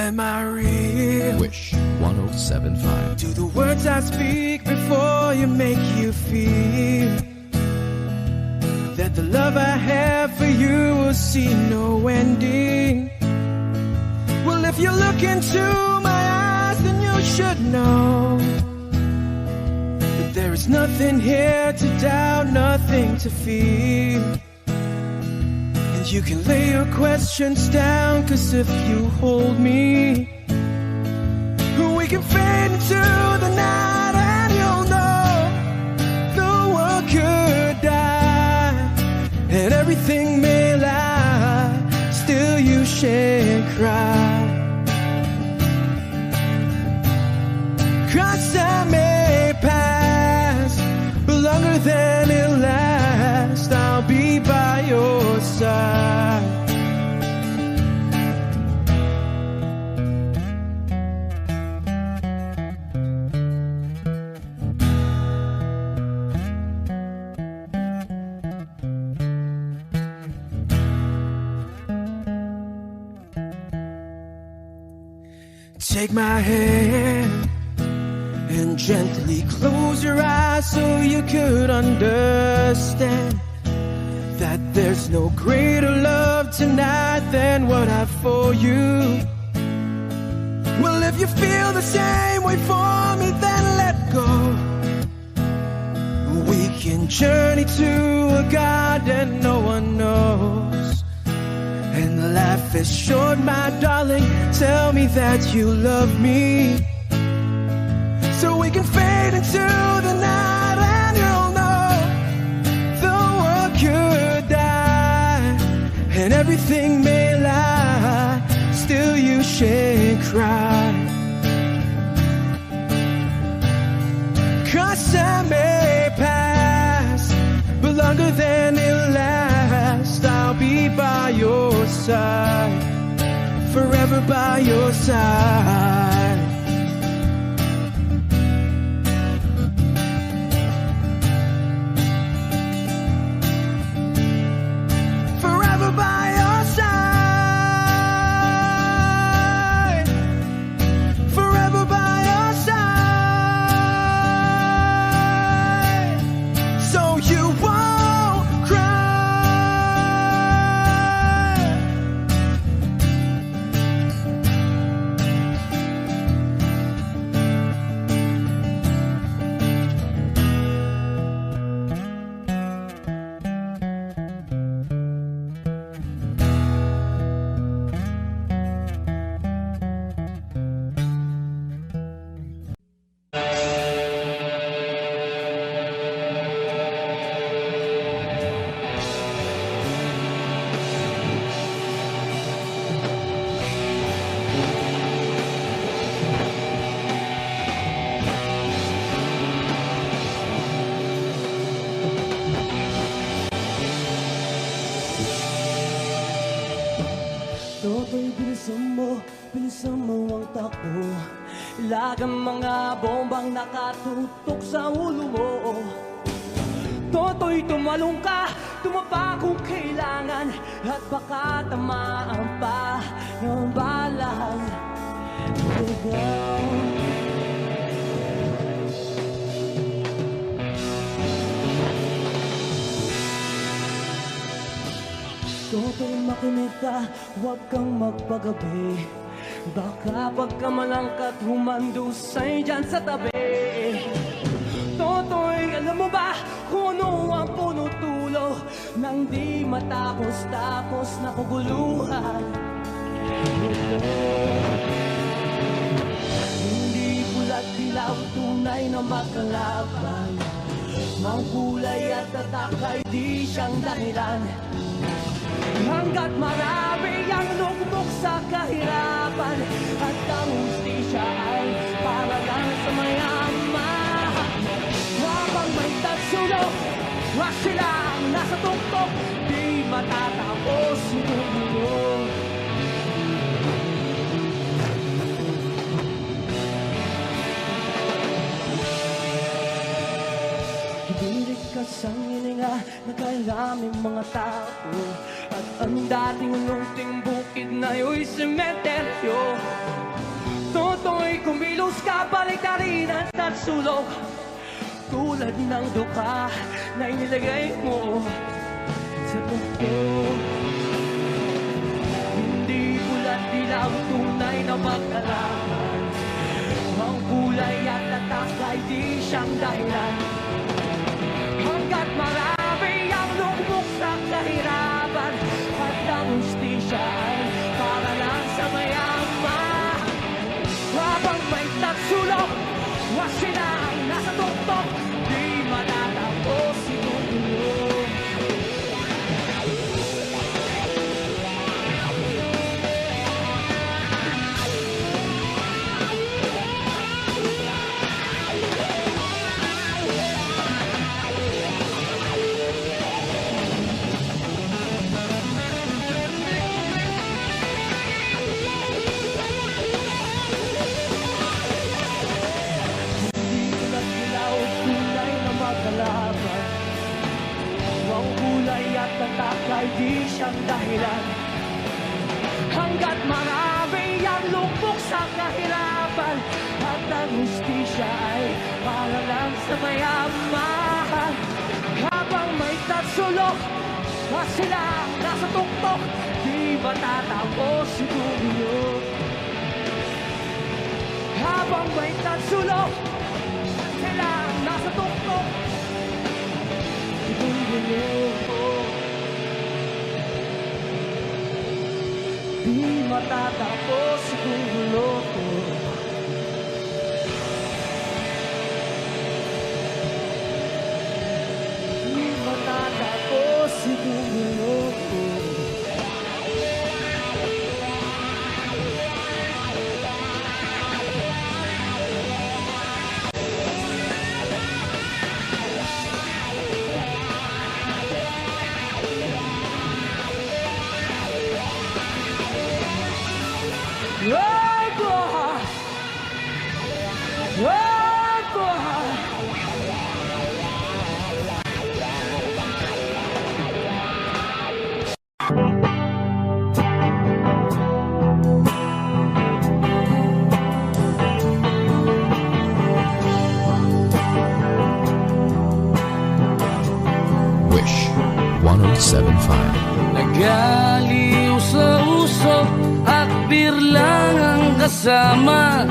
Am I real? Wish 107.5. Do the words I speak before you make you feel that the love I have for you will see no ending? Well, if you look into my eyes, then you should know that there is nothing here to doubt, nothing to fear. And you can lay your questions down, 'cause if you hold me, we can fade into the night and you'll know the world could die and everything may lie, still you shan't cry. 'Cause time may pass, but longer than it'll last, I'll be by your side. Take my hand and gently close your eyes so you could understand that there's no greater love tonight than what I've for you. Well, if you feel the same way for me, then let go. We can journey to a garden no one knows. And life is short, my darling, tell me that you love me, so we can fade into the night and you'll know the world could die and everything may lie, still you shan't cry. 'Cause time may pass, but longer than it'll last, I'll be by your side, forever by your side. Forever by your side, forever by your side, so you won't cry. Toto'y bilisan mo ang takbo. Ilagang mga bombang nakatutok sa ulo mo. Toto'y tumalong ka, tumapa kung kailangan, at baka tamaan pa ng balang ligaw. Toto'y makinig ka, huwag kang magpagabi. Baka pagkamalangkat humandusay dyan sa tabi. Toto'y alam mo ba kung ano ang punutulo nang di matapos-tapos na kuguluhan ito? Hindi pula't dilaw, tunay na magkalaban. Mangkulay at tatak ay di siyang dahilan. Hanggat marami ang lugmok sa kahirapan, at ang hustisya ay para lang sa mayaman. Habang may tagsulok, wag sila ang nasa tuktok, di matatapos itong mundo. Hibirik ka sa hininga na kailaming mga tao, at ang dating unong timbuk bukid na yo'y sementeryo. Toto'y kumilos ka, baliktarin at sulok, tulad ng duka na inilagay mo sa tuktok. Hindi pula't dilaw, tunay na magkalaman. Ang kulay at tatak ay di siyang dahilan. Hanggat marami ang lubog sa kahirapan, at ang hustisya ay para lang sa mayaman. Habang may tatsulok, was sila ang nasa tuktok, di matatapos itong gulo. Ang kulay at tatak ay di siyang dahilan. Hanggat marami ang lubog sa kahirapan, at ang hustisya ay para lang sa mayaman. Habang may tatsulok, at sila nasa tuktok, di matatapos itong gulo. Habang may tatsulok, sila nasa tuktok, itong gulo. Di matatapos itong gulo. Di matatapos itong gulo. Wish 1075. Nagaliw sa usok at birlang ang kasama.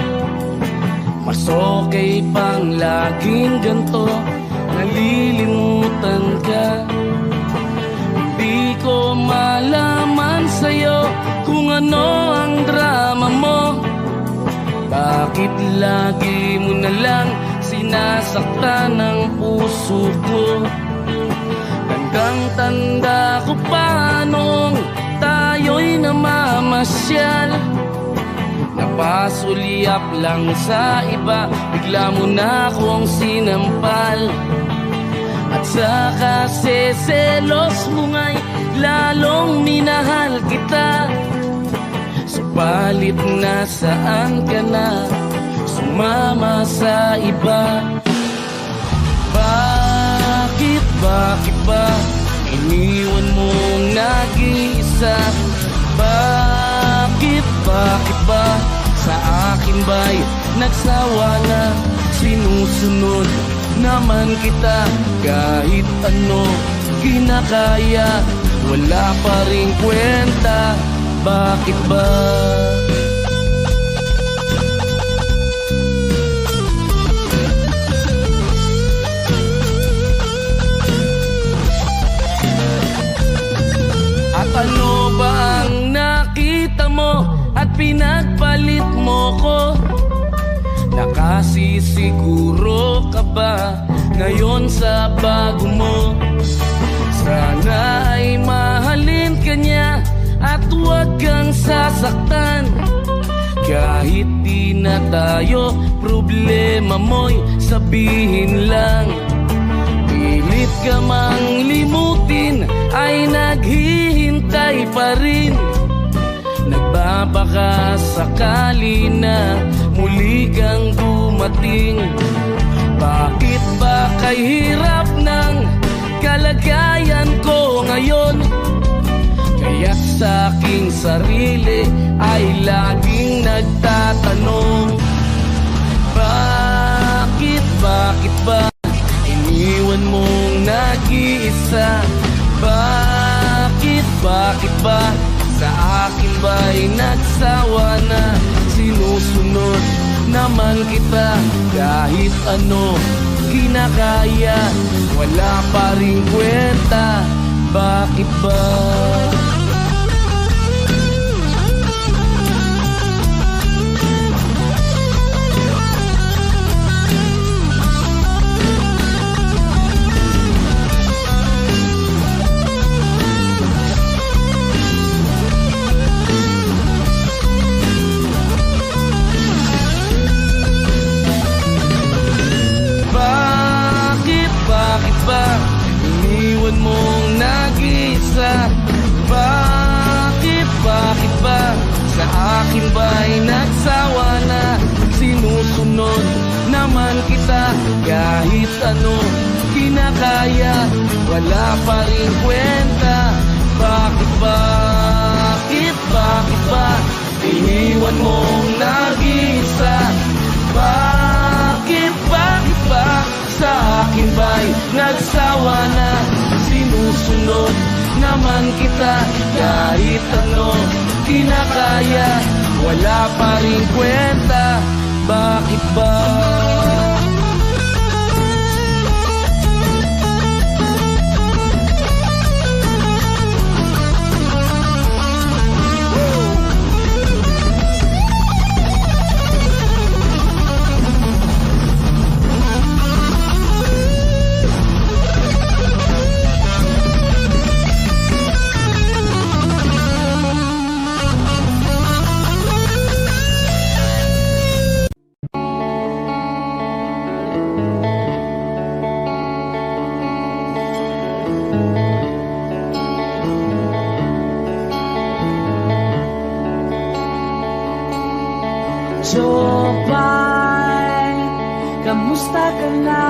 Mas okay pang laging ganto, nalilimutan ka. Hindi ko malaman sa'yo kung ano ang drama mo. Bakit lagi mo na lang sinasaktan ang puso ko? Tandang-tanda ko pa nung tayo'y namamasyal. Napasulyap lang sa iba, bigla mo na akong sinampal. At saka seselos mo nga'y lalong minahal kita. Subalit nasaan ka na, sumama sa iba. Bakit ba iniwan mong nag-iisa? Bakit ba sa akin ba'y nagsawa na? Sinusunod naman kita kahit ano kinakaya, wala pa ring kwenta. Bakit ba? Ano ba ang nakita mo at pinagpalit mo ko? Nakasisiguro ka ba ngayon sa bago mo? Sana ay mahalin ka niya at huwag kang sasaktan. Kahit di na tayo, problema mo'y sabihin lang. Pilit ka mang limutin ay naghihintay pa rin. Nagbabaka sakali na muli kang dumating. Bakit ba kay hirap ng kalagayan ko ngayon? Kaya't sa aking sarili ay laging nagtatanong, bakit ba iniwan mong nag-iisa? Bakit ba sa akin ba'y nagsawa na? Sinusunod naman kita kahit ano kinakaya, wala pa rin kwenta. Bakit ba? Bakit ba iniwan mong nag-iisa? Bakit ba sa akin ba'y nagsawa na? Sinusunod naman kita kahit ano kinakaya, wala pa rin kwenta. Bakit ba iniwan mong nag-iisa? Bakit ba sa akin ba'y nagsawa na? Sinusunod naman kita kahit ano kinakaya, wala pa rin kwenta. Bakit ba? Jopay, kamusta ka na?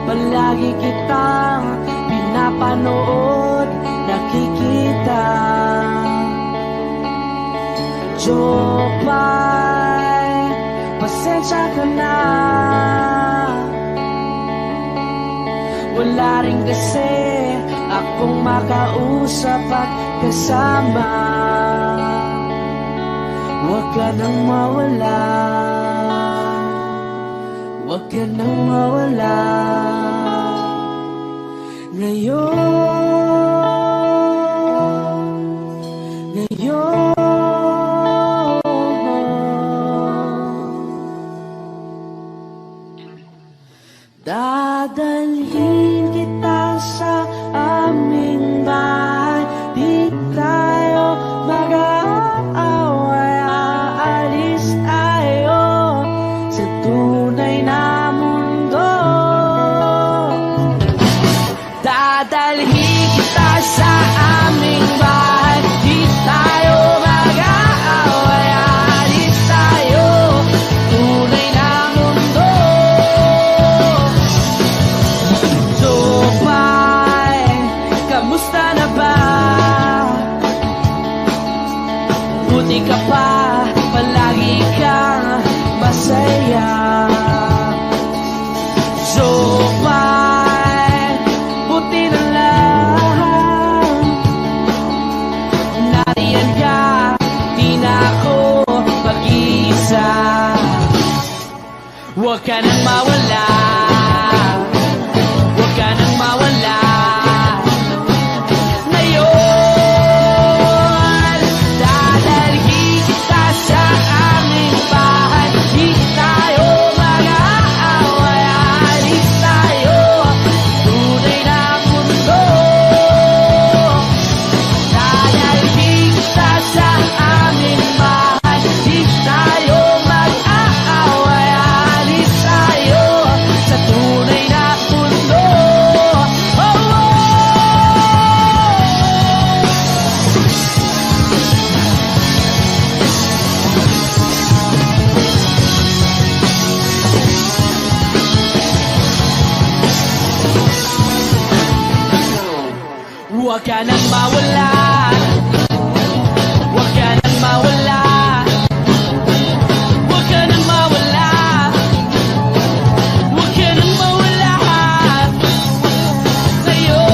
Palagi kitang pinapanood, nakikita. Jopay, pasensya ka na. Wala rin kasi akong makausap at kasama. Huwag ka nang mawala, huwag ka nang mawala. Ngayon dadalhin kita sa aming bahay. Di tayo mag-aaway, aalis tayo sa tunay na mundo. Dadalhin ka nang mawala, huwag ka nang mawala, huwag ka nang mawala, huwag ka nang mawala ngayon,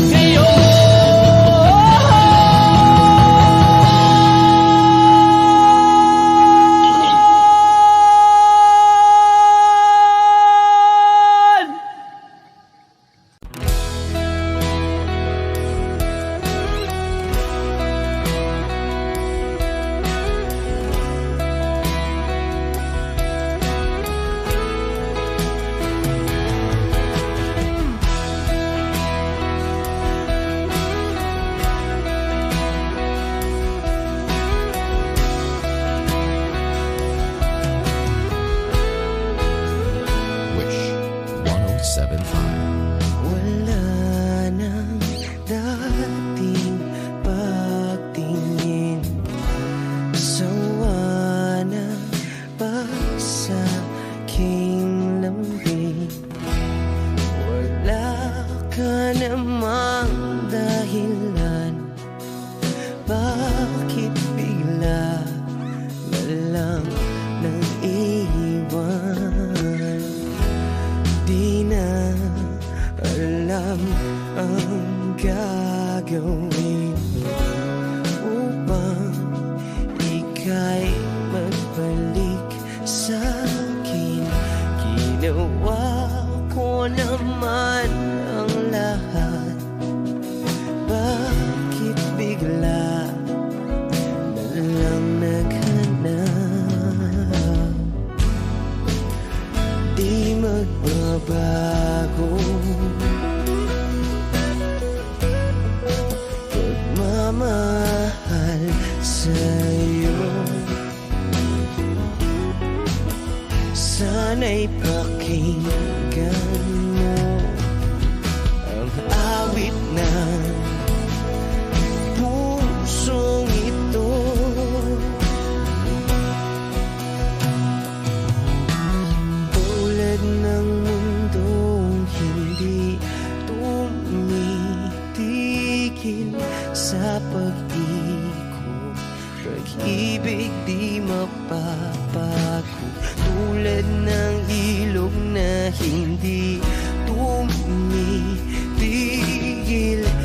ngayon. Wish 1075. Wala nang dating pagtingin, sawa na ba sa aking lambing? Wala ka namang dahilan, bakit bigla na lang nang iwan? Di na alam ang gagawin upang ika'y magbalik sa'kin. Ginawa ko naman ang lahat, bakit bigla na lang naghanap? Di magbabago pagmamahal sa'yo. Sana'y pakinggan mo ang awit ng pusong ito. Tulad ng mundong hindi tumitigil sa pag-ikot, pag-ibig di mapapago. Tulad ng ilog na hindi tumitigil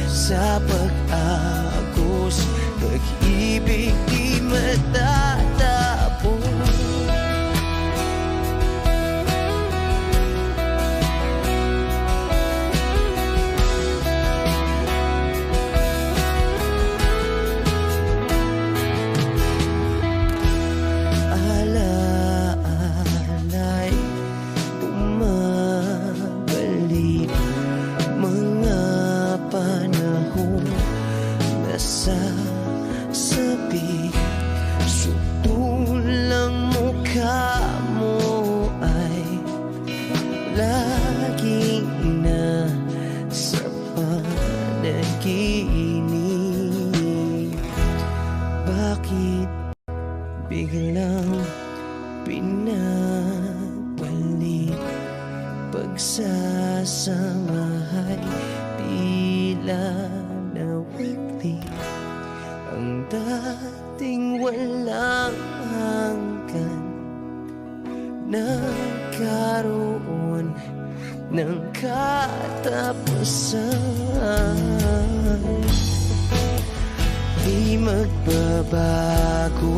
sa pag-agos, pag-ibig di matatapos. Alaala'y bumabalik, mga panahon nasasabi. Sutulang mukha mo ay laging nasa panaginip. Bakit biglang pinabalik? Pagsasamahay tila nawagli, ang dating walang hanggan nagkaroon ng katapusan. Di magbabago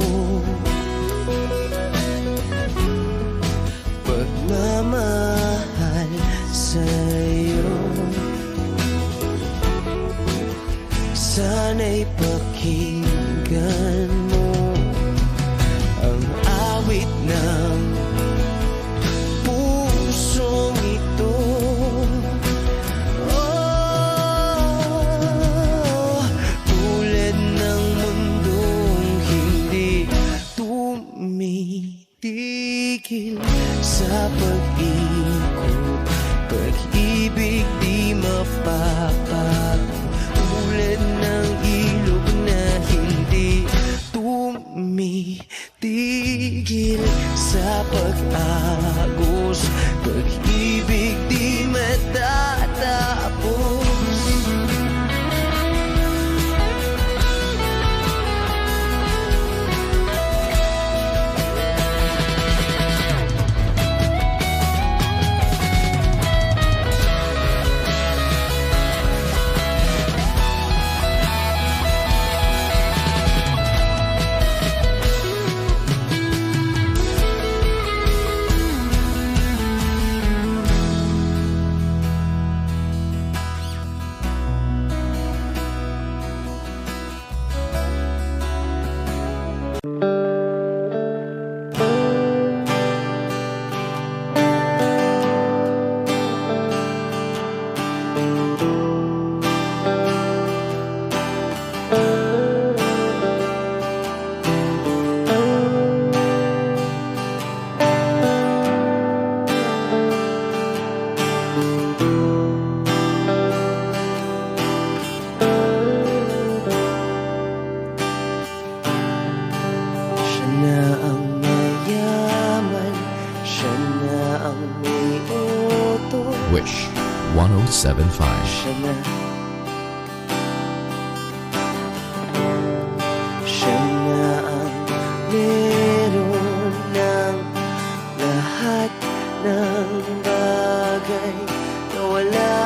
pagmamahal sa'yo. Sana'y pakinggan mo ang awit ng pusong ito. Oh, tulad ng mundong hindi tumitigil sa pag-ikot, pag-ibig di mapapago. Tulad ng ilog na hindi 1075. Siya na ang meron ng lahat ng bagay na wala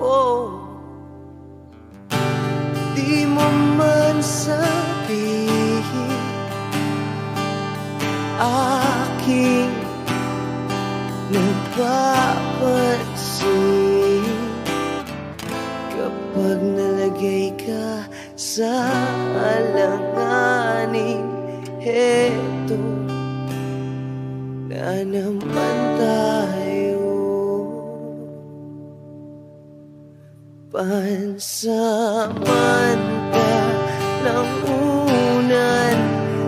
ako. Di mo man sabihin aking napapansin kapag nalagay ka sa alanganin. Heto na naman tayo, pansamantalang unan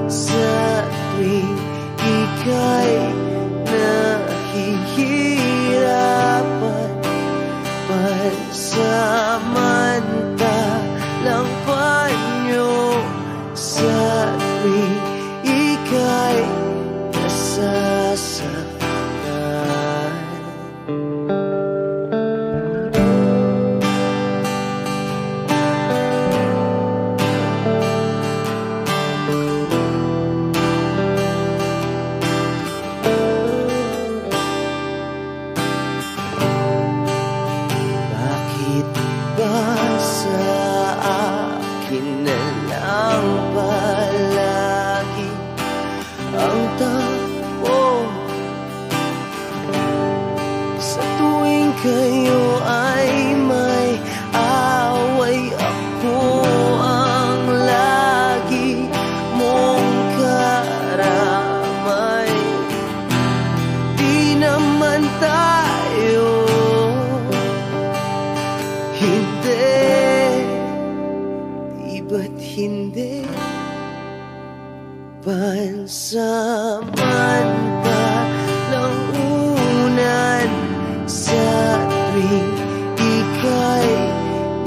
sa tuwing ika'y nahihirapan. Pansamantalang panyo sa tuwing ika'y nasasaktan. Bakit ba sa akin na lang palagi ang takbo? Sa tuwing kayo ay may away, ako ang lagi mong karamay. Di naman tayo, hindi, di ba't hindi? Pansamantalang unan sa tuwing ika'y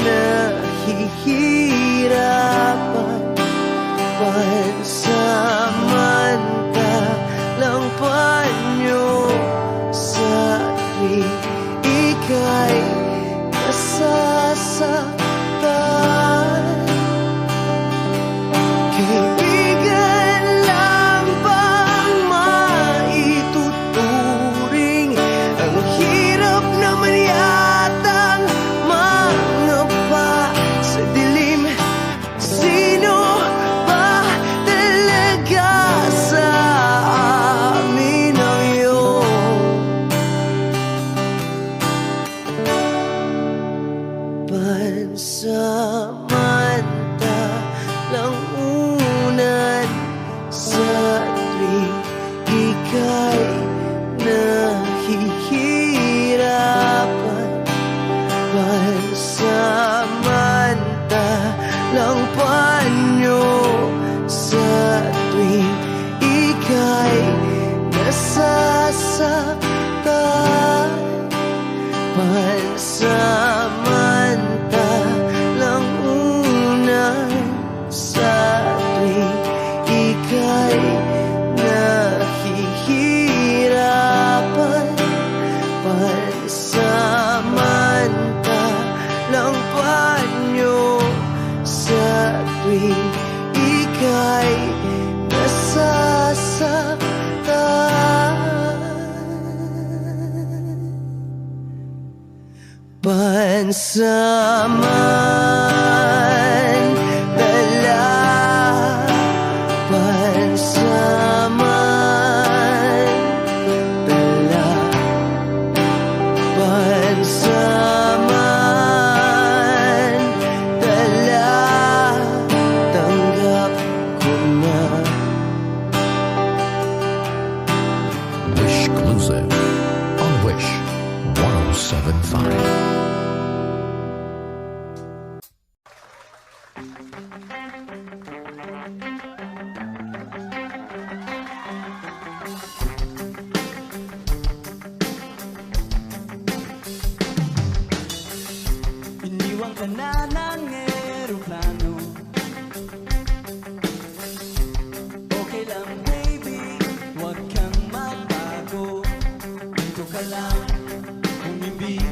nahihirapan. Pansamantalang panyo sa tuwing ika'y nasasaktan. Kaibigan lang bang maituturing? Ang hirap naman yatang mangapa sa dilim. Sino ba talaga sa amin ang iyong pansamantalang unan sa tuwing ika'y nahihirapan? Pansamantalang panyo sa tuwing ika'y nasasaktan. Pansamantalang unan sa tuwing ika'y nahihirapan. Pansamantalang panyo sa tuwing ika'y nasasaktan. Pansamantala, pansamantala, pansamantala, tanggap ko na. Wish Exclusive on Wish 1075. Iniwan ka na ng eroplano. Okay lang baby, huwag kang magbago. Dito ka lang, umibig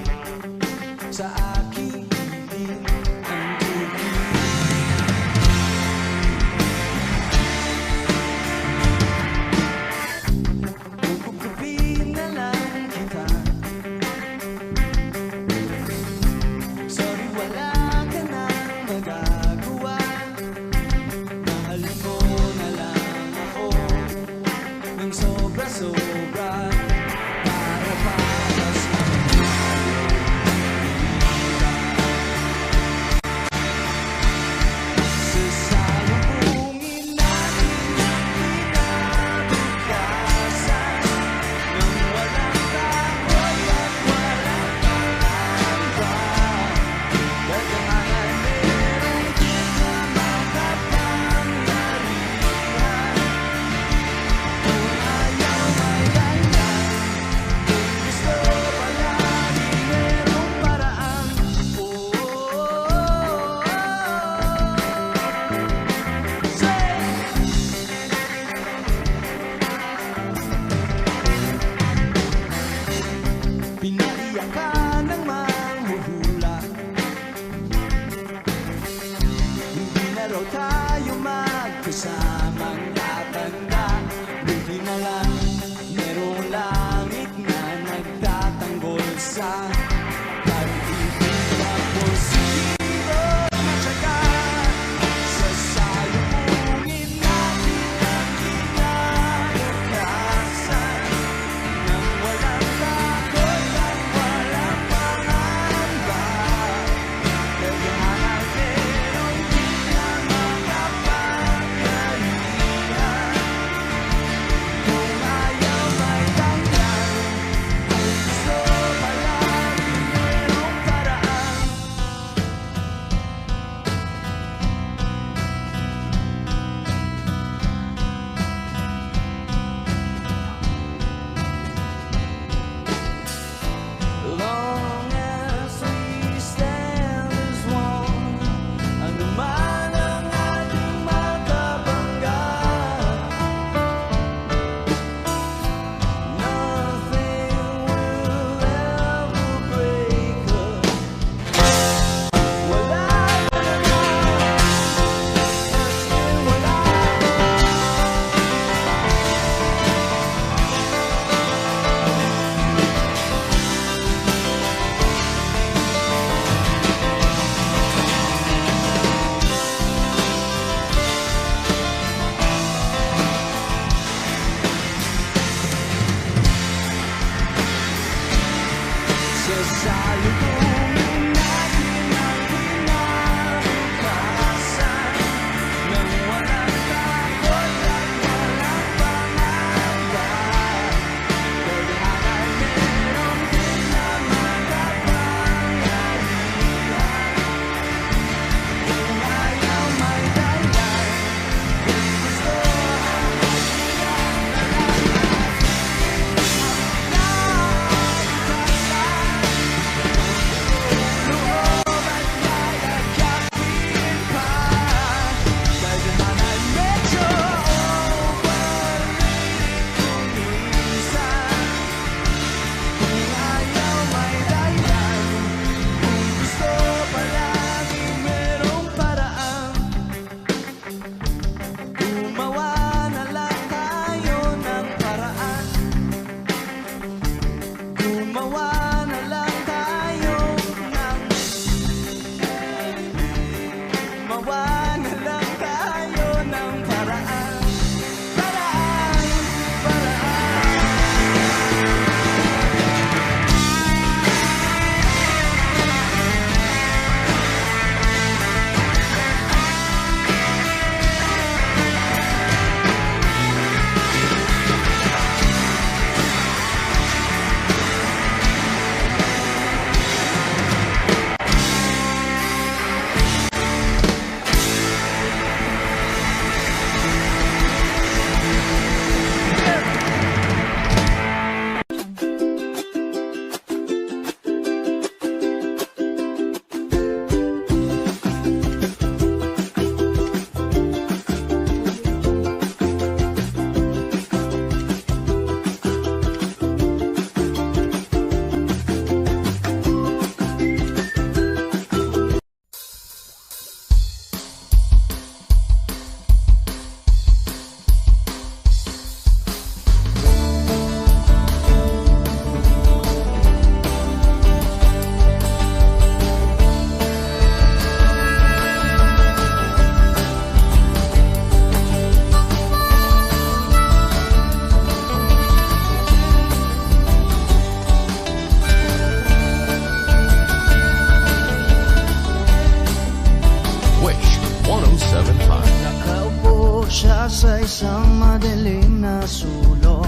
sa isang madilim na sulok.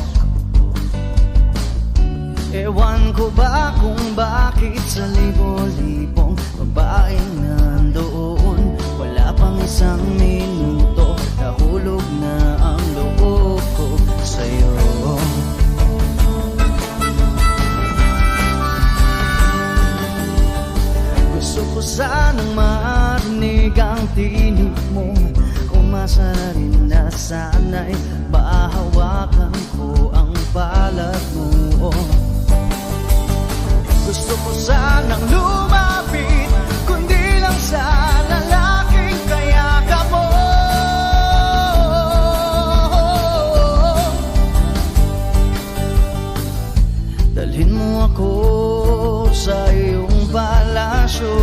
Ewan ko ba kung bakit sa libo-libong babaeng nandoon, wala pang isang minuto, nahulog na ang loob ko sa'yo. Gusto ko sanang marinig ang tinig mo, umasa rin na sana'y mahawakan ko ang balat mo. Gusto ko sanang lumapit, kundi lang sa lalaking kayakap mo. Dalhin mo ako sa iyong palasyo,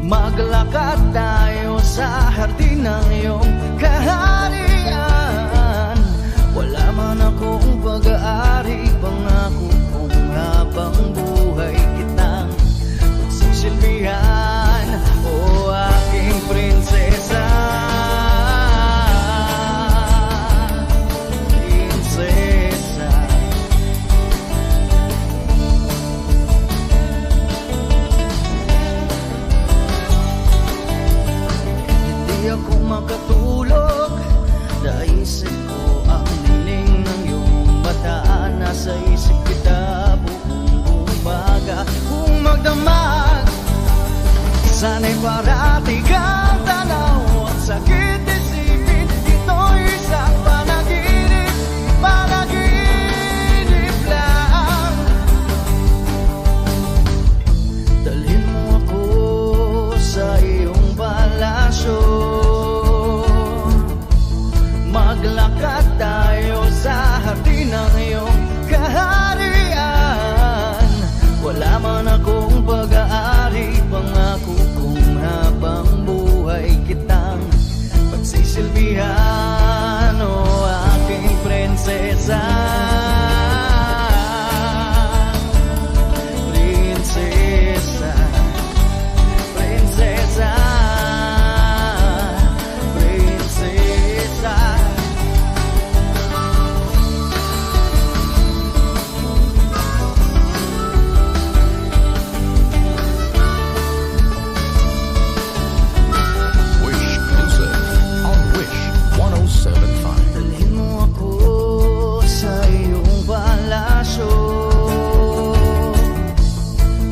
maglakad tayo sa hardin ng iyong kaharian. Wala man akong pag-aari, pangako kong habang buhay kitang pagsisilbihan, o aking prinsesa. Prinsesa, hindi ako makatulog, naisip ko ang nining ng iyong mata. Nasa isip kita buong umaga, kung magdamag sana'y parati kang tanaw. Ang sakit isipin, ito'y isang panaginip, panaginip lang. Dalhin mo ako sa iyong palasyo, maglakad tayo sa hardin ng iyong kaharian. Wala man akong pag-aari, pangako kong habang buhay kitang pagsisilbihan, o aking prinsesa. Prinsesa, prinsesa, prinsesa. Wish Music on Wish 107.5. Dalhin mo ako sa iyong palasyo,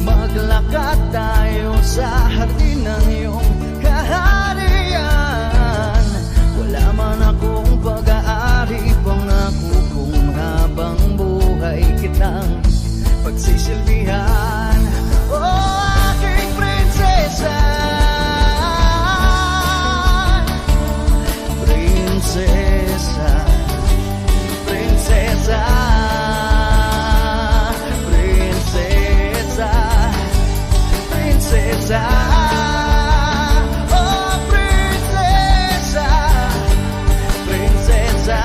maglakad tayo sa hardin ng iyong kaharian. Wala man akong pag-aari, pangako kong habang buhay kitang pagsisilbihan, o aking prinsesa. Prinsesa, prinsesa, prinsesa, prinsesa, oh prinsesa, prinsesa.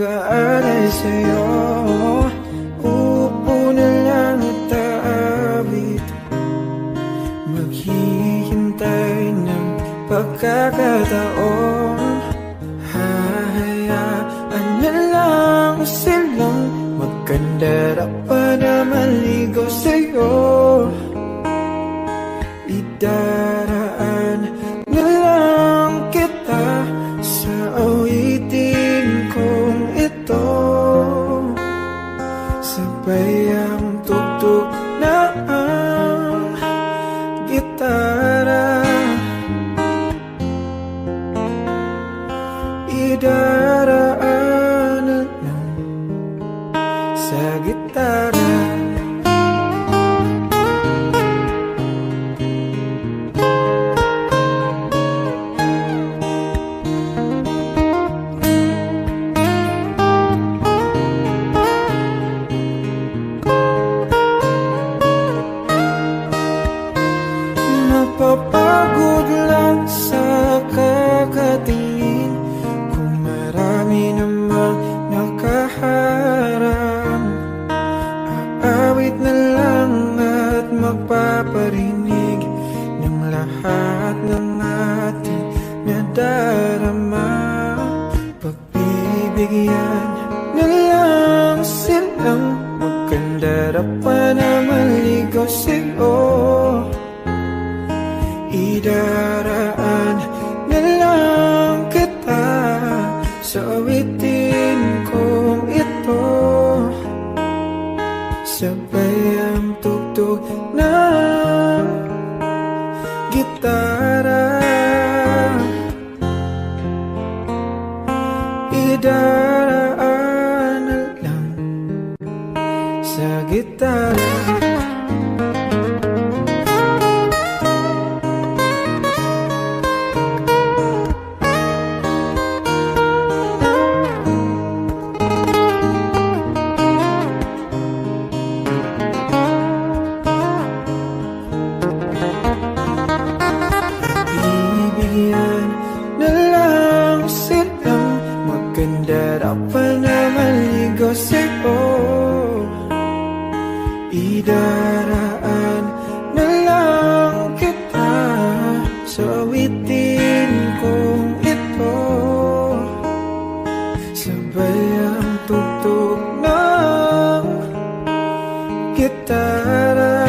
mag-aalay sa'yo. Uupo na lang at aawit, maghihintay ng pagkakataon. Hahayaan na lang silang magkandara pa na maligaw sa'yo. Idaraan na lang kita sa awitin kong ito. Sabay ang tugtog na ang gitara. Idaraan na lang sa gitara. Napapagod lang sa kakatingin kung marami namang nakaharang. Aawit na lang at magpaparinig ng lahat ng ating nadarama. Pagbibigyan na lang silang magkandara pa na maligaw sa'yo. Idaraan na lang kita sa awitin kong ito. Sabay ang tugtog ng gitara. Idaraan na lang sa gitara. Bibigyan na lang silang magkandara pa na maligaw sa'yo. Idaraan na lang kita sa awitin kong ito. Sabay ang tugtog ng gitara.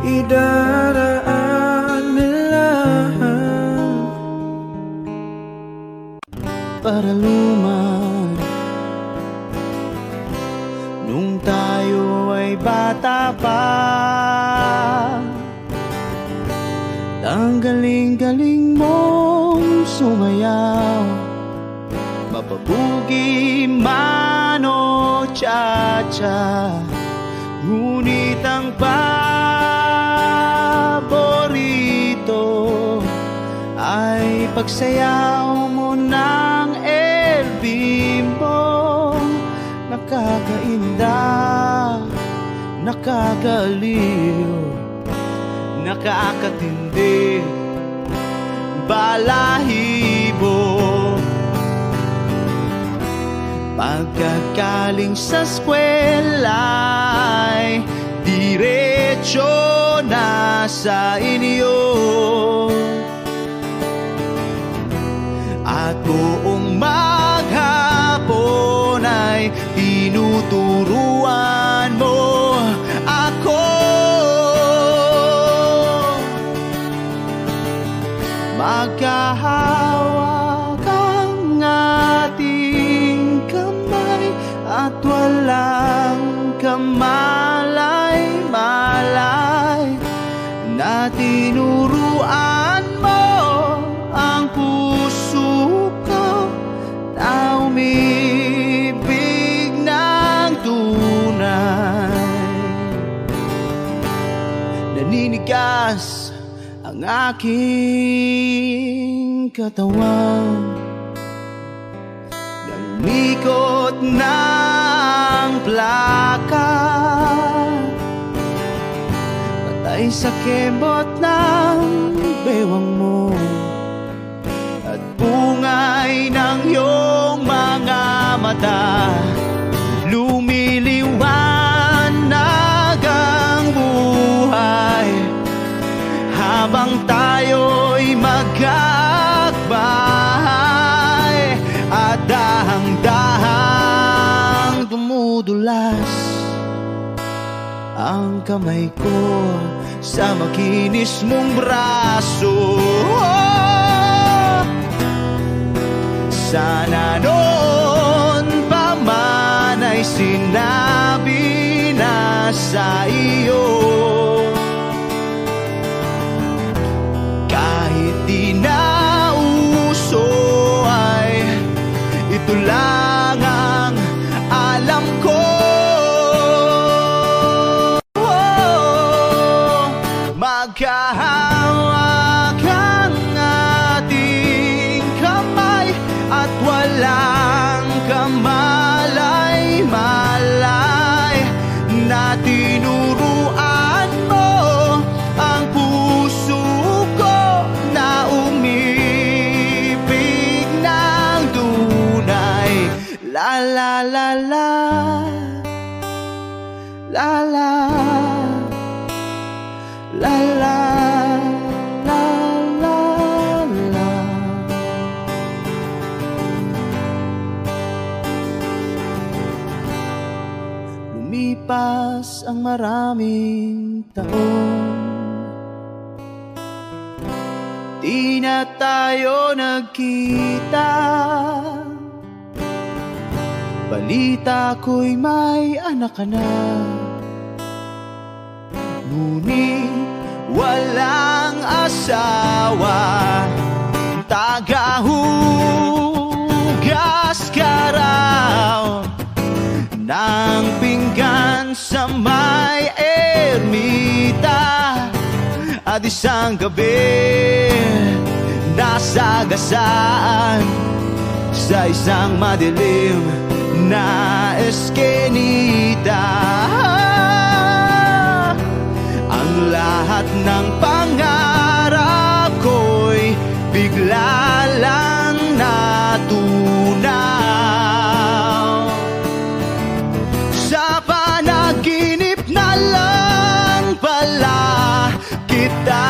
Idaraan na lang para luman. Nung tayo ay bata pa, ang galing-galing mong sumayaw. Mapabugi man o cha-cha, ngunit ang paborito ay pagsayaw mo ng El Bimbo. Nakakainda, nakakaliw, nakakatindi, balahibo. Pagkagaling sa eskwela'y diretso na sa inyo, at buong maghapon ay tinuturuan mo ako. Magkahawak ang ating kamay at walang kamalay-malay, na tinuruan mo ang puso ko na umibig ng tunay. Naninigas ang aking katawan ng ikot ng plaka, patay sa kembot ng bewang mo at bunga mata, lumiliwanag ang buhay habang tayo'y magkakbahay at dahang-dahang dumudulas ang kamay ko sa makinis mong braso. Sana noon pa man ay sinabi na sa iyo, kahit di na uso ay ito lang ang alam ko. Magkahawak ang ating kamay at walang kamalay-malay na tinuruan mo ang puso ko na umibig ng tunay. La la la la, la la, la la, la la, la. Lumipas ang maraming taon, di na tayo nagkita. Balita ko'y may anak ka na, ngunit walang asawa. Tagahugas ka raw ng pinggan sa may ermita, at isang gabi nasagasaan sa isang madilim na eskenita. Ang lahat ng pangarap ko'y bigla lang natunaw. Sa panaginip na lang pala kita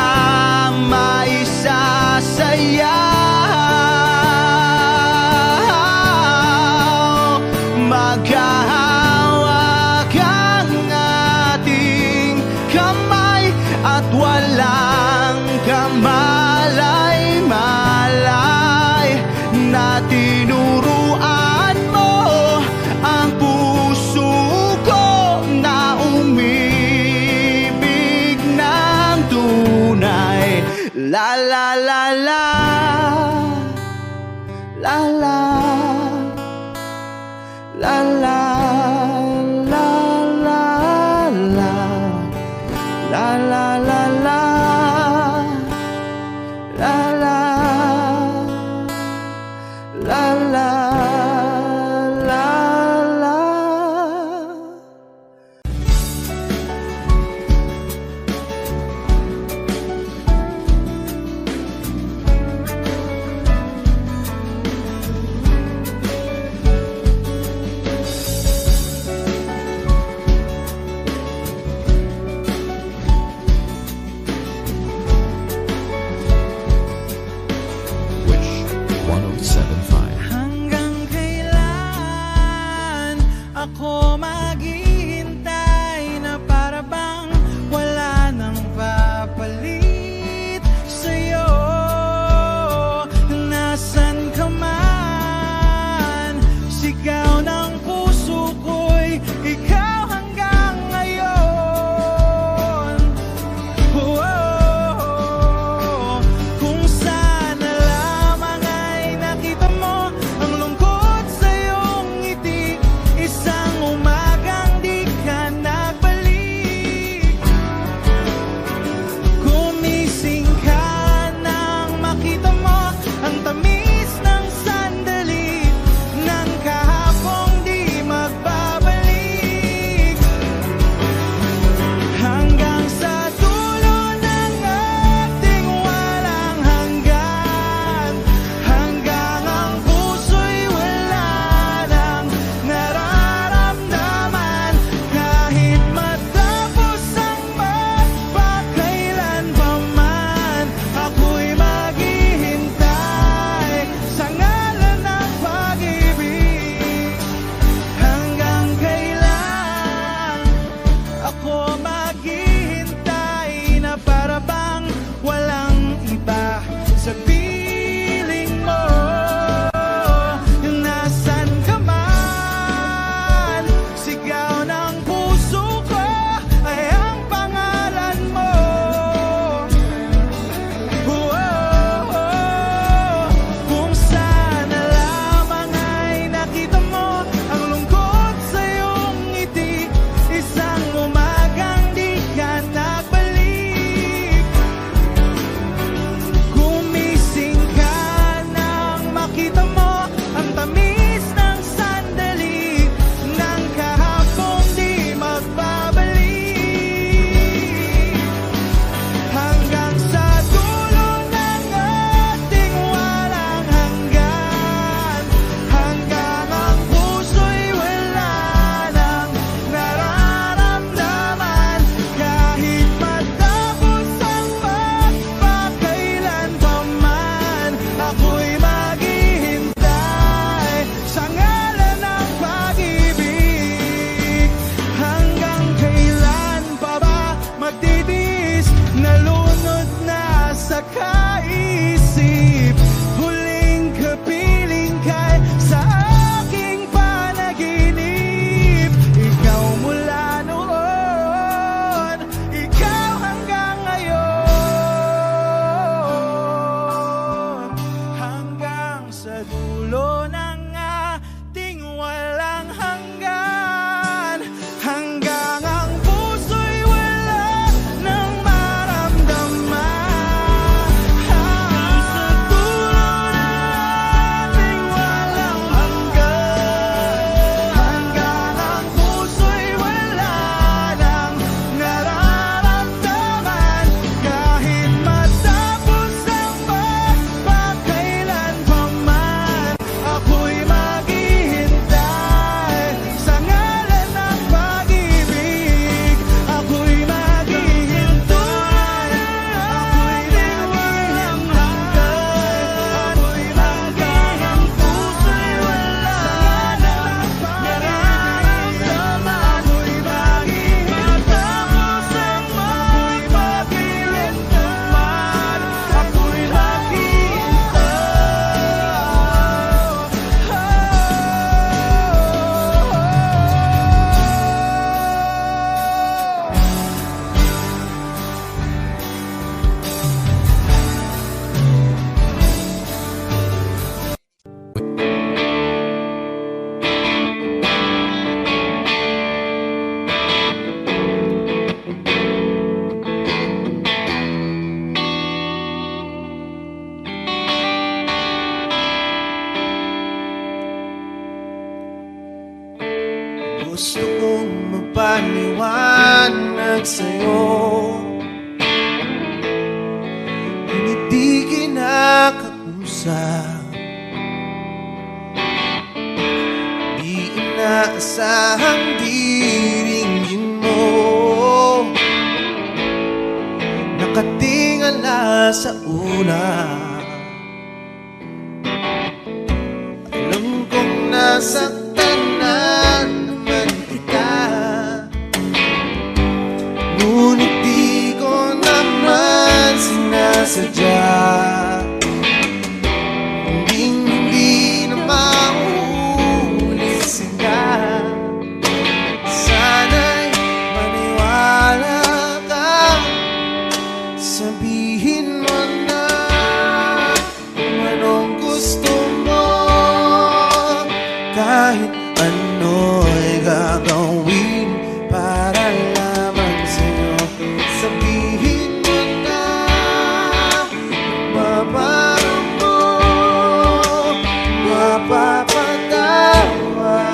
maisasayaw. Maghahawak ang ating kamay at walang kamalay-malay na tinuruan mo ang puso ko na umibig ng tunay. La la la la, la la, la la, la la, la la, la la, la, la la, la la, la la. Wish 1075. Hanggang dulo ng ating walang hanggan, hanggang ang puso'y wala nang maramdaman. Sa dulo ng ating walang hanggan, hanggang ang puso'y wala nang nararamdaman. Kahit matapos ang magpakailan pa man, ako'y maghihintay sa ngalan ng pag-ibig. Ako'y maghihintay, ako'y di walang hanggan. Ako'y hanggang ang puso'y wala nang nararamdaman. Ako'y matapos ang magpakailan pa man, ako'y gusto kong magpaliwanag sa'yo, ngunit di kinakausap. Di inaasahang diringgin mo, nakatingala sa ulap. Alam kong nasaktan na naman kita, ngunit di ko naman sinasadya. Hindi na mauulit sila. Sana'y maniwala ka, sabihin mo na kung anong gusto mo. Kahit ano'y gagawin para lamang sa'yo, sabihin mo na mababago mo, mapapatawa.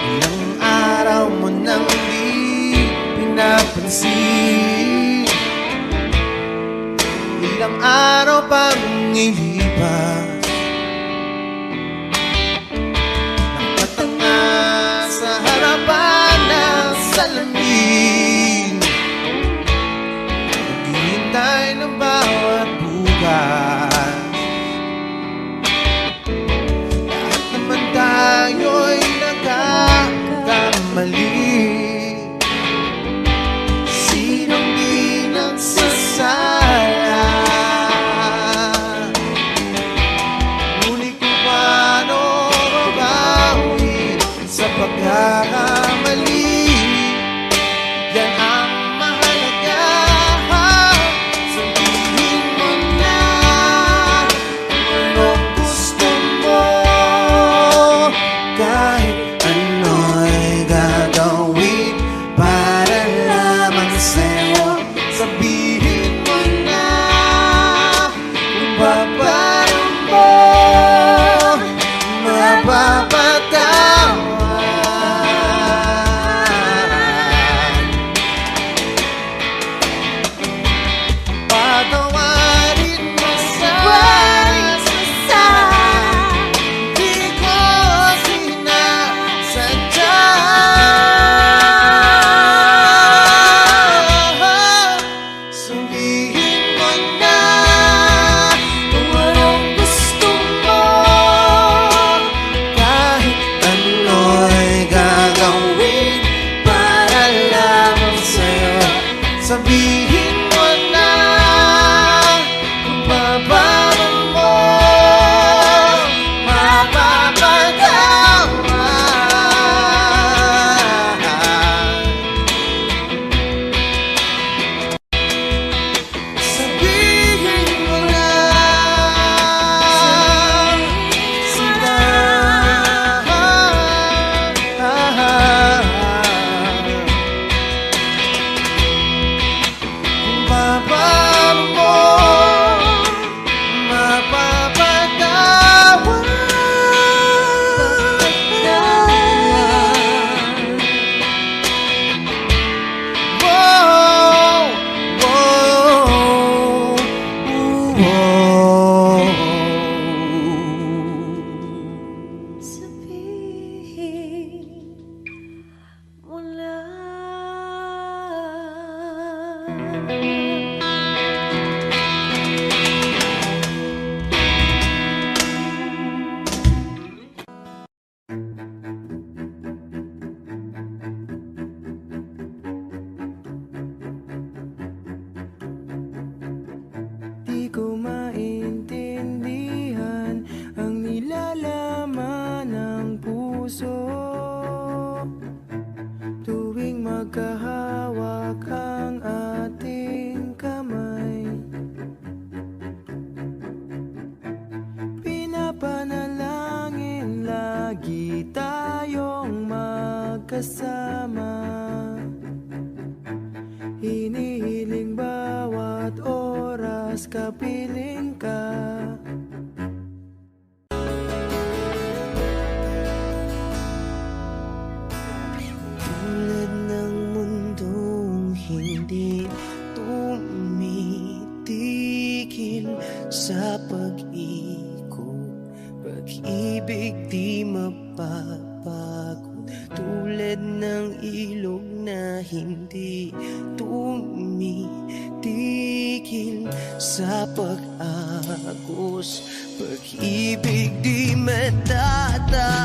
Ilang araw mo nang di pinapansin, ilang araw pang ilipas, nakatanga sa harapan ng salamin, naghihintay ng bawat bukas. Lahat naman tayo'y nagkakamali, sinong di nagsasala. Ngunit kung paano babawi sa pagkakamali, yan ang mahalaga. Sabihin mo na kung anong gusto mo, kahit ano'y gagawin para lamang sa'yo. Sabihin mo na kung paano mo mapapatawa. Patawarin mo sa di ko sinasadya. Sabihin mo na kung anong gusto mo, kahit ano'y gagawin para lamang sa'yo. Sabihin mo na kung paano mo mapapatawa. hawak ang ating kamay. Pinapanalangin lagi tayong magkasama. Hinihiling bawat oras kapiling ka. Tulad ng mundong hindi tumitigil sa pag-ikot, pag-ibig di mapapagod. Tulad ng ilog na hindi tumitigil sa pag-agos, pag-ibig di matatapos.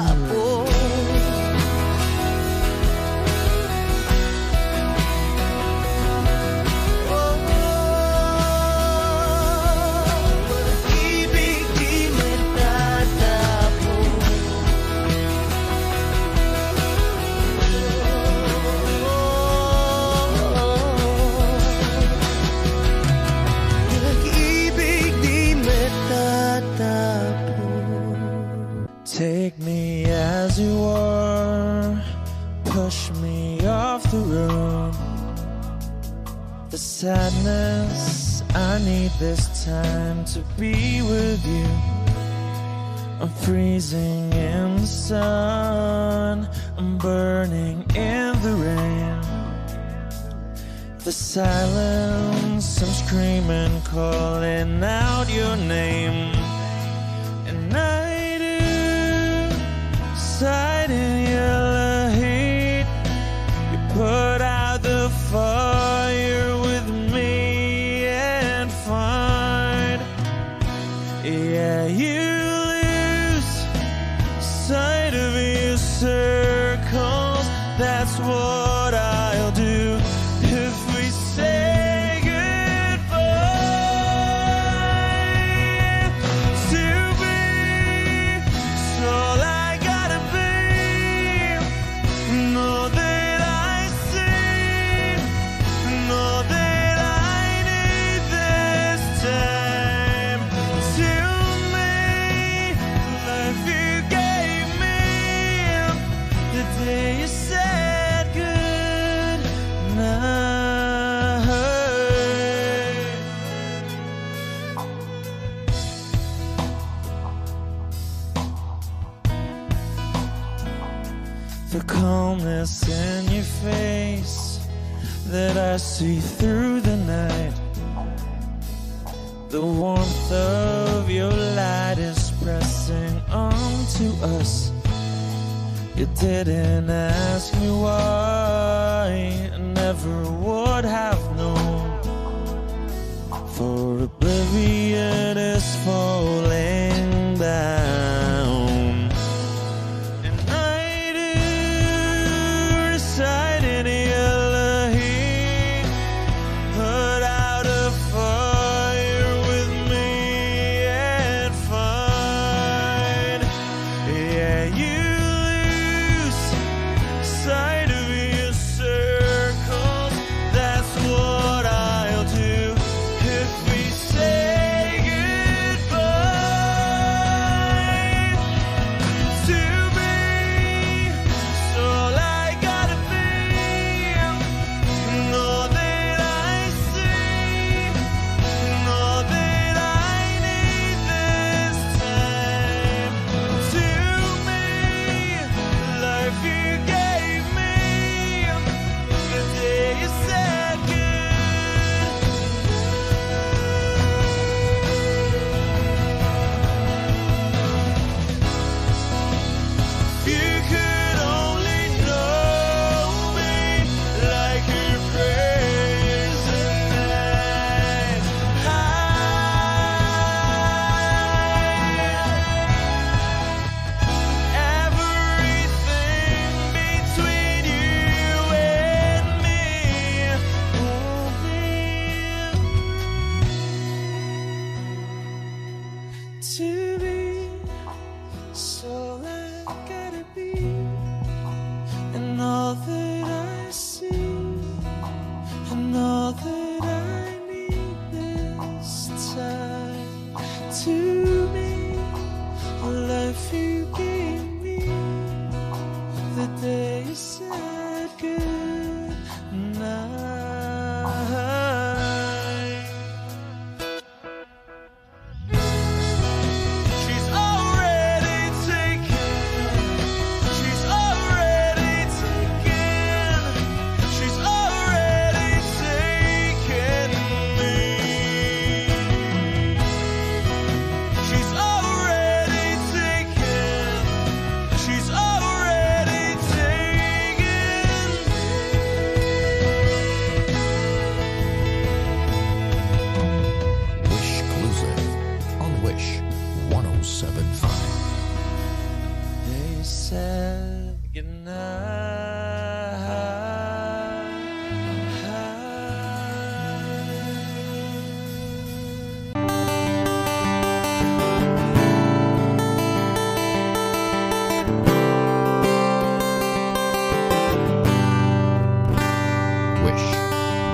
Take me as you are, push me off the road. The sadness, I need this time to be with you. I'm freezing in the sun, I'm burning in the rain. The silence, I'm screaming, calling out your name. And I do sight in your heat. You put out the fire with me and find, yeah, you lose sight of your circles. That's what I'll do if we say goodbye. To be all I gotta be, know that I see, know that I need this time. To me, life you gave me the day you said good night. The calmness in your face that I see through the night. The warmth of your light is pressing onto us. You didn't ask me why, I never would have known. For oblivion is falling down. And I do recite in your heat, put out a fire with me and find, yeah, you lose sight of your circles. That's what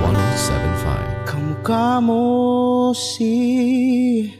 1075. Kamukha mo si...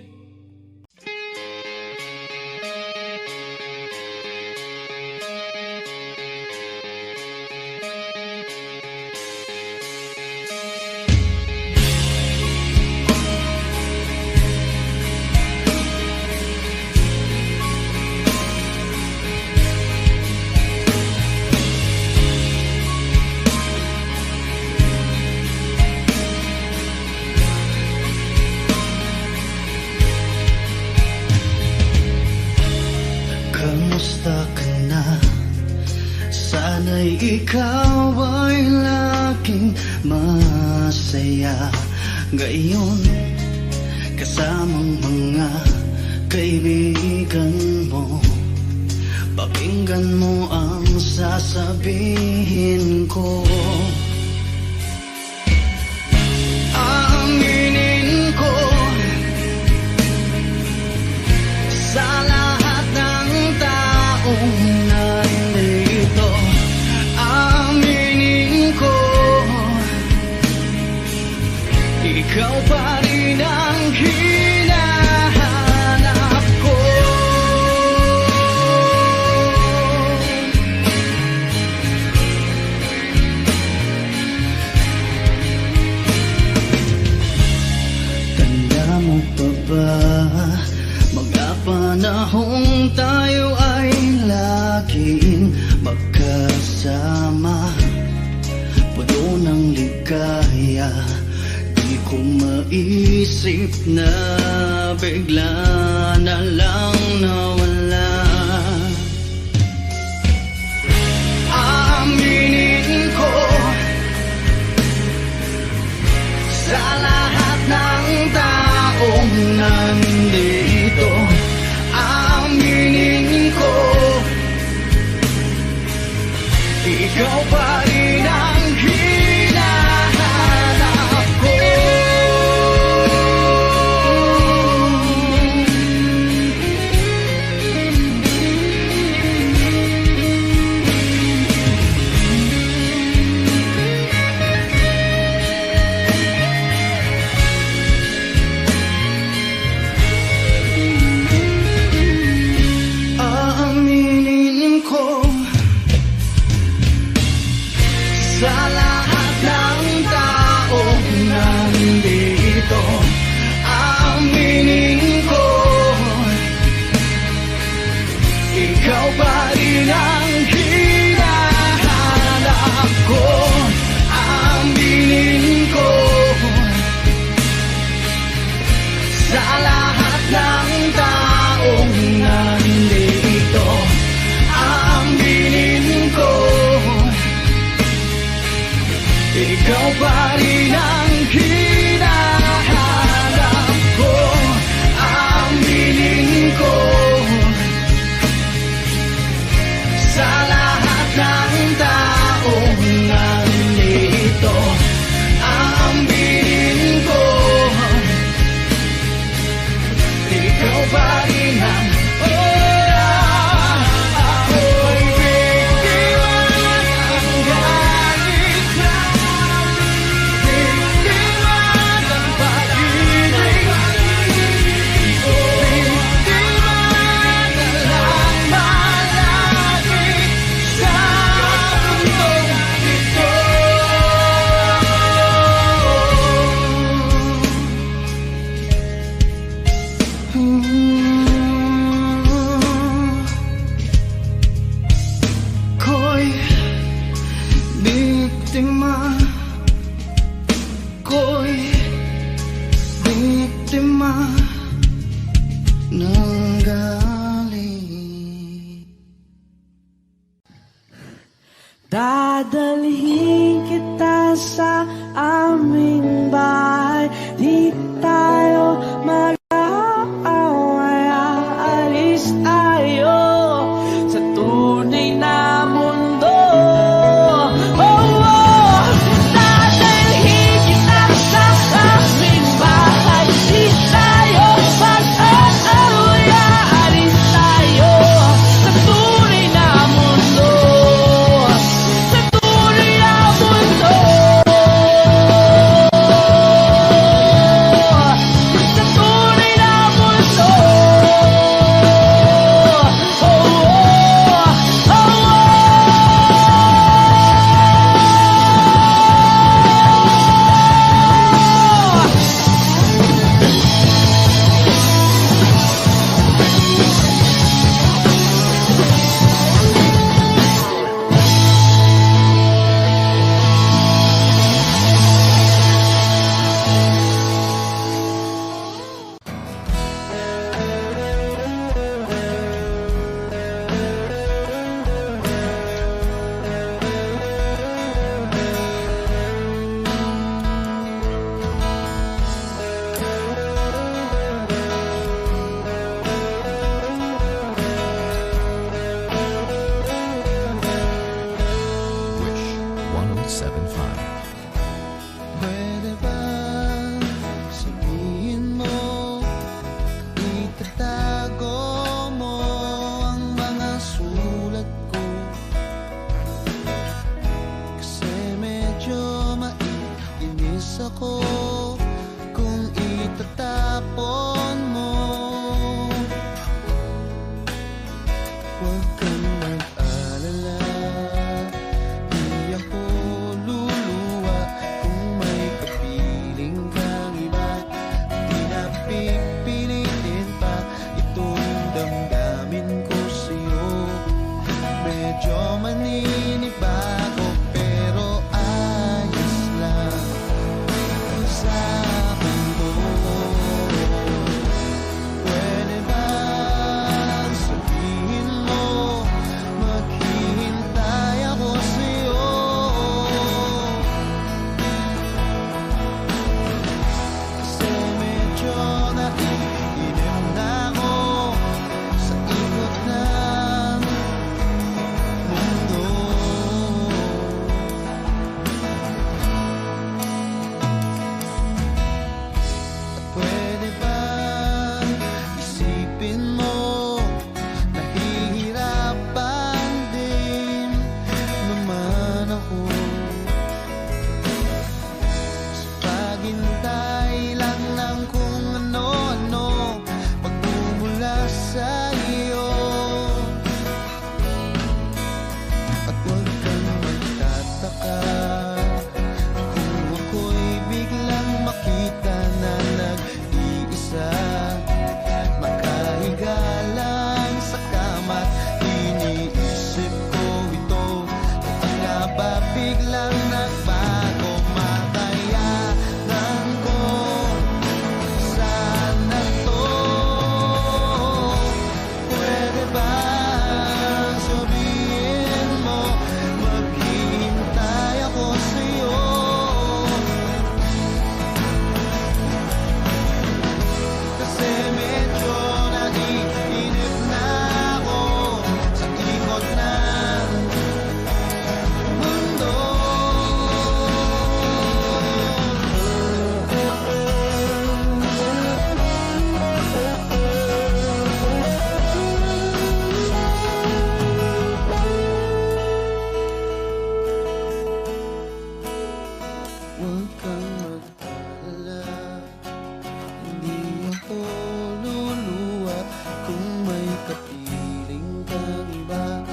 Kamusta ka na? Sana'y ikaw ay laging masaya. Ngayon, kasamang mga kaibigan mo, pakinggan mo ang sasabihin ko. Aminin ko sa lahat ng taong nandito, aminin ko, ikaw pa rin ang hinahanap ko. Tanda mo pa ba mga panahong tayo ay laging magkasama, puno ng ligaya? Di ko maisip na bigla na lang nawala. Aminin ko sa lahat ng taong nandito, aminin ko, ikaw pa rin ang hinahanap ko. Aaminin ko sa lahat ng taong nandito, aminin ko, ikaw pa rin ang hinahanap ko. Aminin ko sa lahat ng taong nandito, aminin ko, ikaw pa rin ang hinahanap ko. Aminin ko sa lahat ng taong nandito, aminin ko, ikaw pa rin ang ako'y biktima ng galit na, biktima ng pag-ibig, biktima na lang malagi sa mundong ito. Ko'y biktima, ko'y biktima ng galit. Dadalhin kita sa aming bahay, di tayo mag-aaway, aalis tayo sa tunay na mundo. Dadalhin kita sa aming bahay, di tayo mag-aaway, aalis tayo sa tunay na mundo. Sa tunay na ako kung itatapon mo. Huwag kang mag-alala, di ako luluwa kung may kapiling kang iba. Di na pipilitin pa itong damdamin ko sa'yo. Medyo maninibago pero ayos lang sa akin to. Pwede bang sabihin mo maghihintay ako sa'yo? Kasi medyo naiinim na ako sa ikot ng mundo. Pwede bang isipin mo nahihirapan din naman ako sa paghintay lang ng kung ano-ano pagmumula sa iyo. At huwag kang magtataka kung ako'y biglang makita na nag-iisa, makahiga lang sa kama't iniisip ko ito. Kung nga ba biglang nagbago, makayanan ko sana to. Pwede ba sabihin mo maghihintay ako sa'yo? Kasi medyo naiinip na ako sa ikot ng mundo. Huwag kang mag-alala, hindi ako luluwa kung may kapiling kang iba.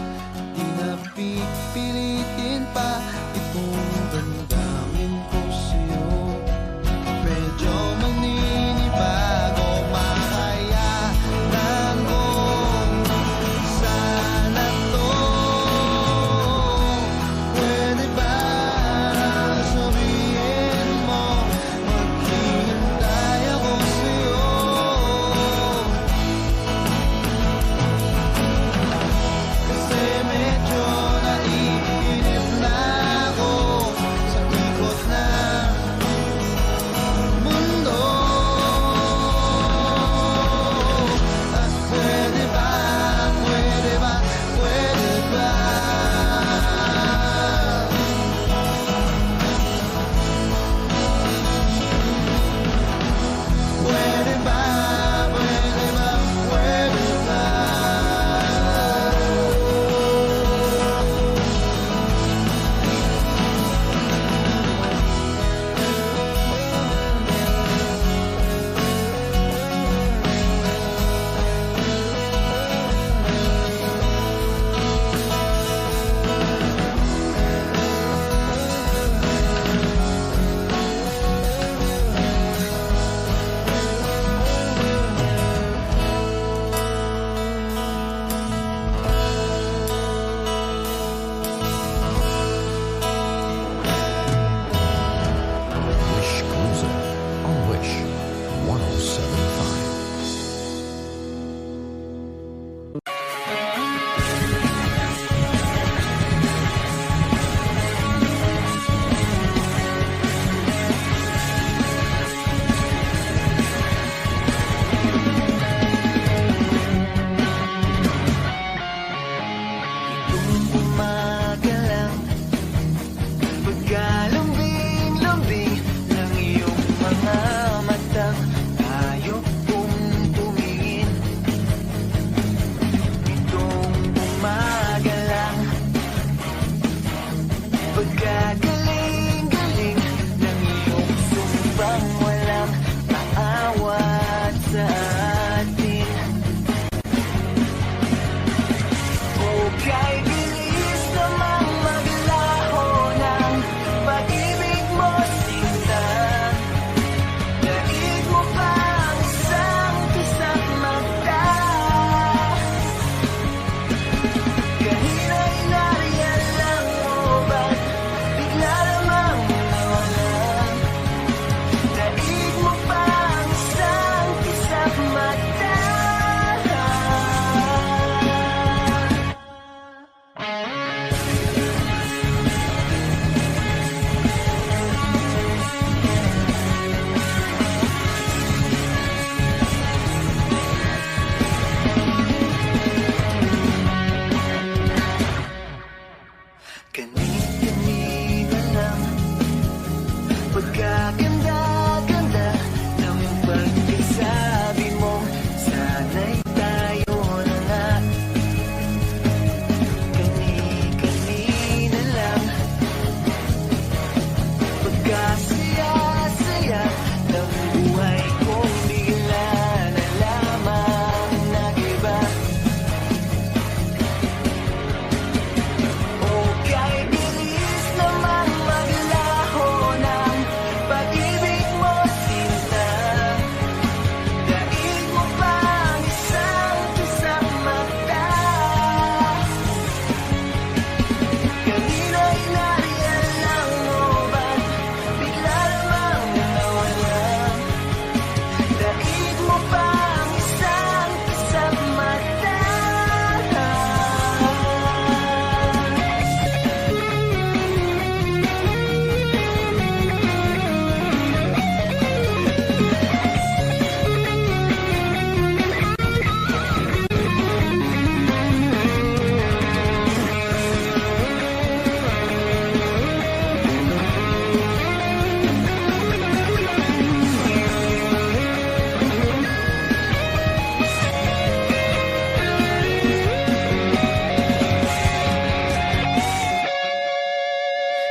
Di na pipilitin pa itong damdamin ko sa'yo. Medyo maninibago, makayanan ko sana to. Pwede ba sabihin mo Pagkaganda-ganda ng pagkasabi mo, sana'y tayo na nga. Kani-kanina lang, pagkasaya-saya ng buhay kong bigla na lamang nag-iba. O kay bilis naman maglaho ng pag-ibig mo, sinta. Daig mo pang isang kasamata. Kanina'y nariyan lang mo ba't bigla namang nawala? Daig mo pang isang kasamata.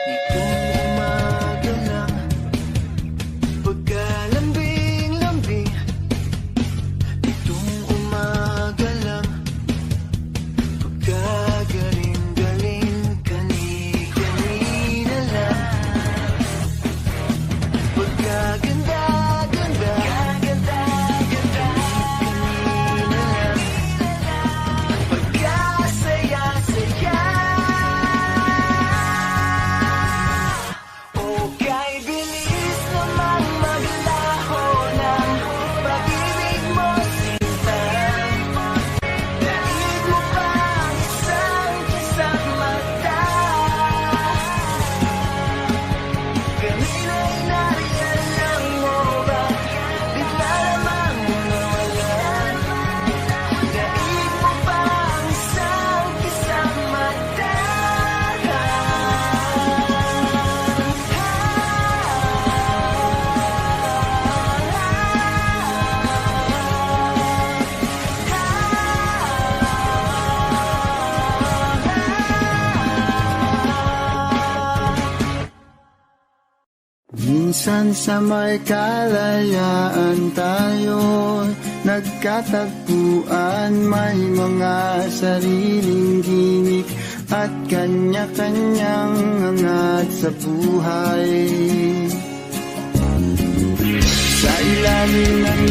Nitong umaga lang, pagkalambing-lambing. Nitong umaga lang, pagkagaling-galing. Kani-kanina lang, pagkaganda-ganda. Kani-kanina lang, pagkasaya-saya. O kay bilis naman maglaho ng pag-ibig mo, sinta. Daig mo pang isang kasamata. Kanina'y nariyan lang mo ba bigla namang nawala? Daig mo pang isang kasamata. Minsan sa may kalayaan tayo nagkatagpuan, may mga sariling gimik at kanya-kanyang angat sa buhay. Sa ilalim ng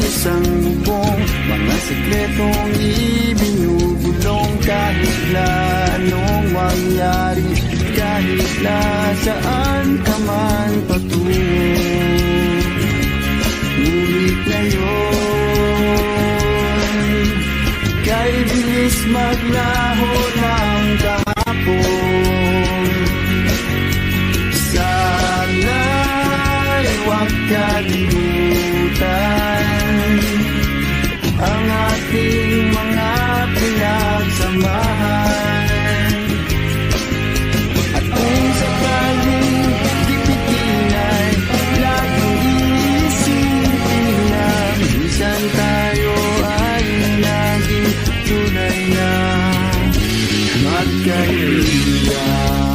isang bubong, mga sikretong ibinubulong. Kahit na anong mangyari, kahit na saan ka man patungo, ngunit ngayon, kay bilis maglaho ng kahapon. Sana'y huwag kalimutan ang ating mga pinagsamahan. At kung sakaling dipitin ay laging iisipin na minsan tayo ay naging tunay na magkaibigan.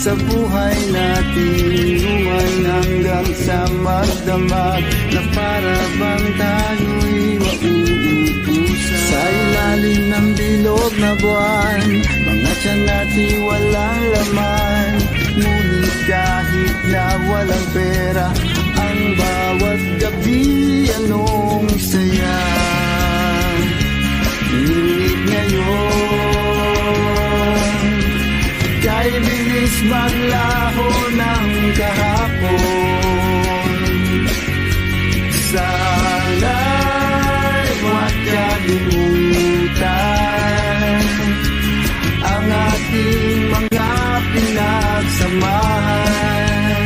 sa buhay natin, luwan hanggang sa magdamag na para bang tayo'y mauubusan. Sa ilalim ng bilog na buwan, mga tiyan natin walang laman, ngunit kahit na walang pera, ang naman bawat gabi anong saya. Ngunit ngayon, kay bilis maglaho ng kahapon. Sana'y huwag kalimutan ang ating mga pinagsamahan.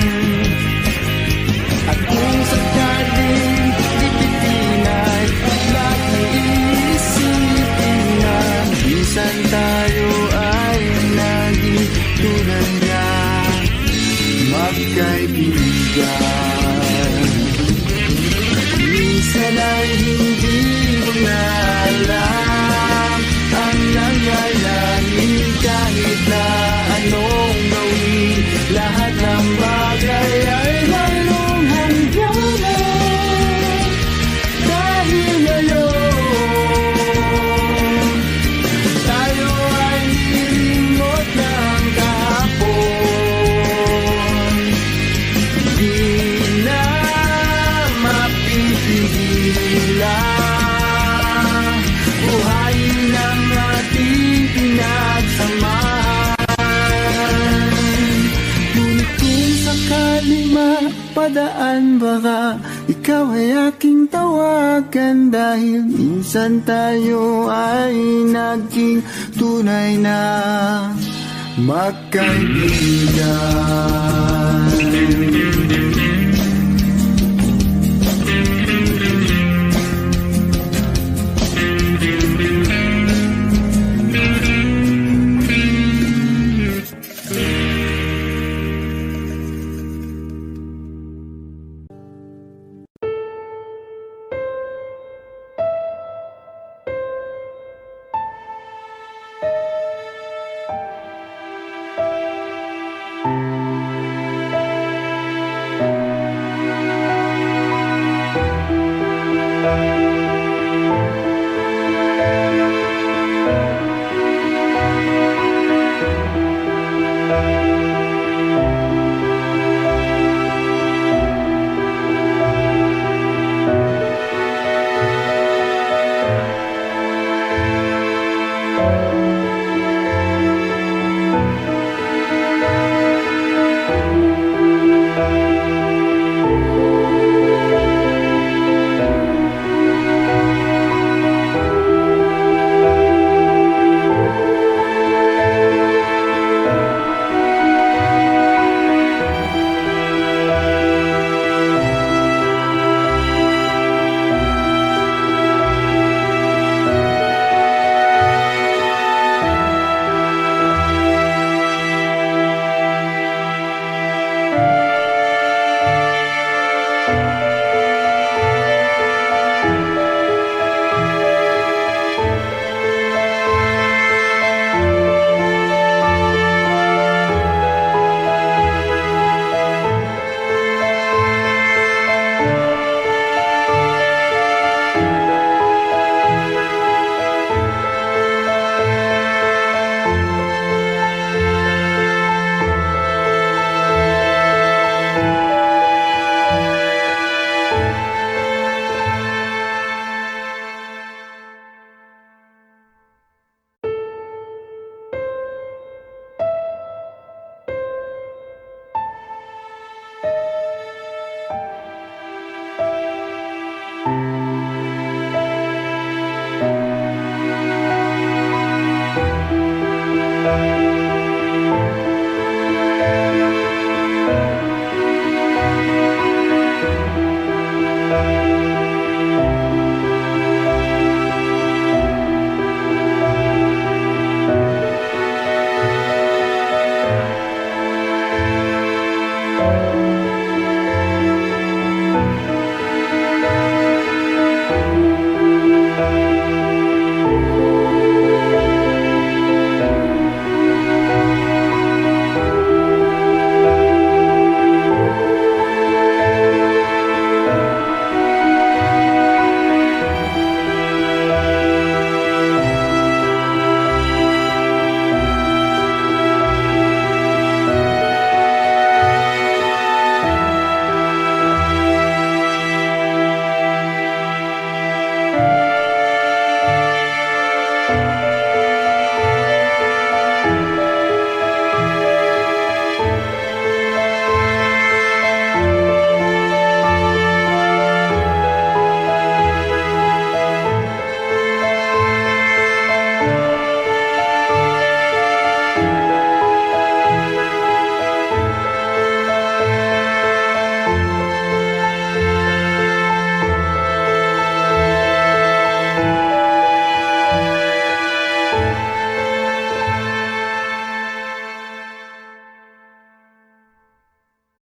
At kung sakaling ipitin ay laging iisipin na minsan tayo ay naging tulad na magkaibigan. Minsan ay hindi mo na alam ang nangyayari kahit na anong gawin. Lahat ng bagay ay mayroong hangganan. Dahil ngayon, tayo ay nilimot ng kahapon. Di na mapipigilan buhayin ang ating pinagsamahan. Ngunit kung sakali mapadaan baka ikaw ay aking tawagan. Dahil minsan tayo ay naging tunay na magkaibigan.